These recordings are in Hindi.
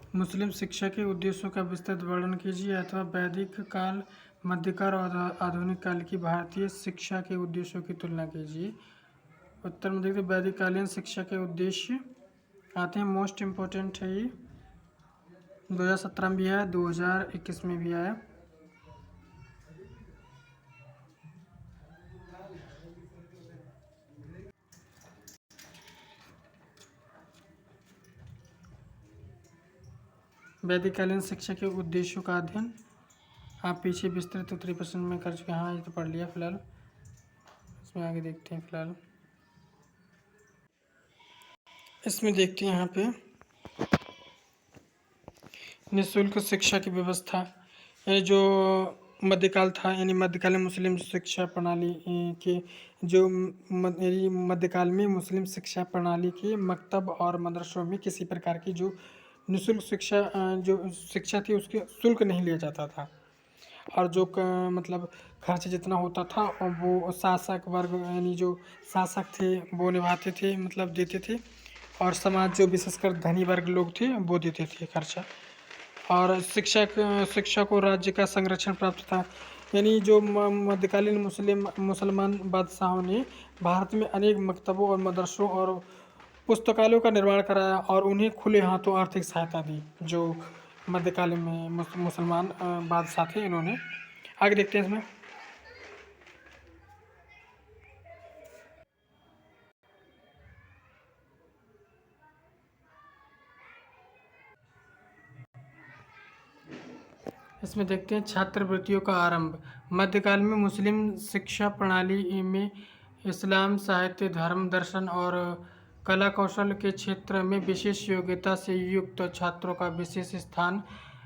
मुस्लिम शिक्षा के उद्देश्यों का विस्तृत वर्णन कीजिए अथवा वैदिक काल, मध्यकाल और आधुनिक काल की भारतीय शिक्षा के उद्देश्यों की तुलना कीजिए। उत्तर में देखते वैदिक कालीन शिक्षा के उद्देश्य आते हैं। मोस्ट इम्पोर्टेंट है ये, 2017 में भी आया, 2021 में भी आया। वैदिक कालीन शिक्षा के उद्देश्यों का अध्ययन आप पीछे विस्तृत उत्तरी प्रश्न में कर चुके हैं। हाँ, ये तो पढ़ लिया फिलहाल। इसमें आगे देखते हैं। फिलहाल इसमें देखते हैं यहाँ पे निःशुल्क शिक्षा की व्यवस्था, यानी जो मध्यकाल था, यानी मध्यकालीन मुस्लिम शिक्षा प्रणाली के जो मध्यकाल में मुस्लिम शिक्षा प्रणाली के मकतब और मदरसों में किसी प्रकार की जो निःशुल्क शिक्षा जो शिक्षा थी उसके शुल्क नहीं लिया जाता था, और जो मतलब खर्च जितना होता था और वो शासक वर्ग यानी जो शासक थे वो निभाते थे, मतलब देते थे, और समाज जो विशेषकर धनी वर्ग लोग थे वो देते थे खर्चा। और शिक्षा को राज्य का संरक्षण प्राप्त था, यानी जो मध्यकालीन मुसलमान बादशाहों ने भारत में अनेक मकतबों और मदरसों और पुस्तकालयों का निर्माण कराया और उन्हें खुले हाथों आर्थिक सहायता दी। जो मध्यकालीन में मुसलमान बादशाह थे इन्होंने। आगे देखते हैं इसमें। इसमें देखते हैं छात्रवृत्तियों का आरंभ। मध्यकाल में मुस्लिम शिक्षा प्रणाली में इस्लाम, साहित्य, धर्म, दर्शन और कला कौशल के क्षेत्र में विशेष योग्यता से युक्त छात्रों का विशेष स्थान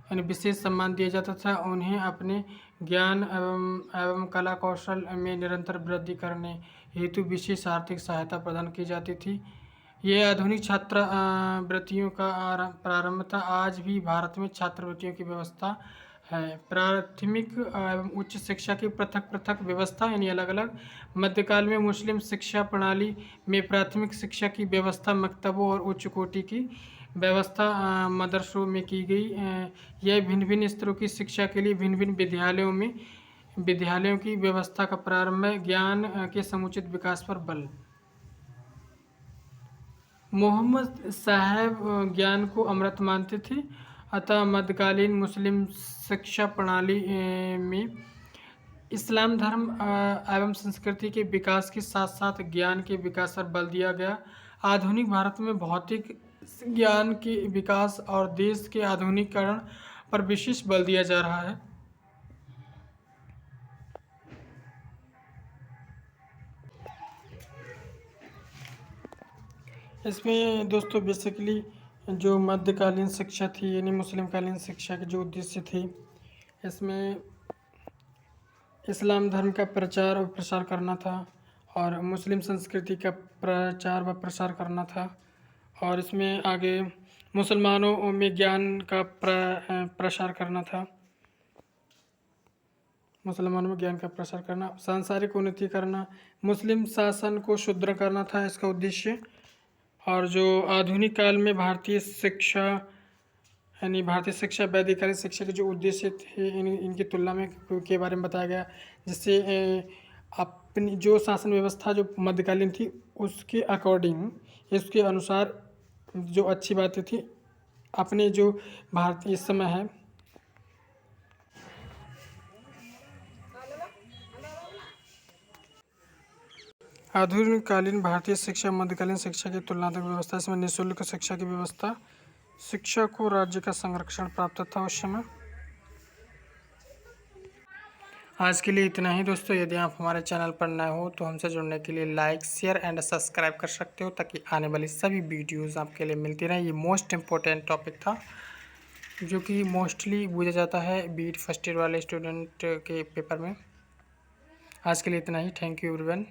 यानी विशेष सम्मान दिया जाता था। उन्हें अपने ज्ञान एवं कला कौशल में निरंतर वृद्धि करने हेतु विशेष आर्थिक सहायता प्रदान की जाती थी। ये आधुनिक छात्रवृत्तियों का प्रारंभ था। आज भी भारत में छात्रवृत्तियों की व्यवस्था है। प्राथमिक एवं उच्च शिक्षा की पृथक पृथक व्यवस्था यानी अलग अलग। मध्यकाल में मुस्लिम शिक्षा प्रणाली में प्राथमिक शिक्षा की व्यवस्था मकतबों और उच्च कोटि की व्यवस्था मदरसों में की गई। यह भिन्न भिन्न स्तरों की शिक्षा के लिए भिन्न भिन्न विद्यालयों की व्यवस्था का प्रारंभ है। ज्ञान के समुचित विकास पर बल। मोहम्मद साहब ज्ञान को अमृत मानते थे, अतः मध्यकालीन मुस्लिम शिक्षा प्रणाली में इस्लाम धर्म एवं संस्कृति के विकास के साथ साथ ज्ञान के विकास पर बल दिया गया। आधुनिक भारत में भौतिक ज्ञान के विकास और देश के आधुनिकीकरण पर विशेष बल दिया जा रहा है। इसमें दोस्तों बेसिकली जो मध्यकालीन शिक्षा थी यानी मुस्लिम कालीन शिक्षा के जो उद्देश्य थे, इसमें इस्लाम धर्म का प्रचार और प्रसार करना था और मुस्लिम संस्कृति का प्रचार व प्रसार करना था, और इसमें आगे मुसलमानों में ज्ञान का प्रसार करना था, मुसलमानों में ज्ञान का प्रसार करना, सांसारिक उन्नति करना, मुस्लिम शासन को सुदृढ़ करना था इसका उद्देश्य। और जो आधुनिक काल में भारतीय शिक्षा यानी भारतीय शिक्षा वैदिक शिक्षा के जो उद्देश्य थे इनकी तुलना में के बारे में बताया गया, जिससे अपनी जो शासन व्यवस्था जो मध्यकालीन थी उसके अकॉर्डिंग, इसके अनुसार जो अच्छी बातें थी अपने जो भारत इस समय है। आधुनिक कालीन भारतीय शिक्षा मध्यकालीन शिक्षा की तुलनात्मक व्यवस्था, इसमें निःशुल्क शिक्षा की व्यवस्था, शिक्षा को राज्य का संरक्षण प्राप्त था उस समय। आज के लिए इतना ही दोस्तों। यदि आप हमारे चैनल पर नए हो तो हमसे जुड़ने के लिए लाइक, शेयर एंड सब्सक्राइब कर सकते हो, ताकि आने वाली सभी वीडियोस आपके लिए मिलती रहे। ये मोस्ट इम्पोर्टेंट टॉपिक था जो कि मोस्टली पूछा जाता है बीट फर्स्ट ईयर वाले स्टूडेंट के पेपर में। आज के लिए इतना ही। Thank you everyone.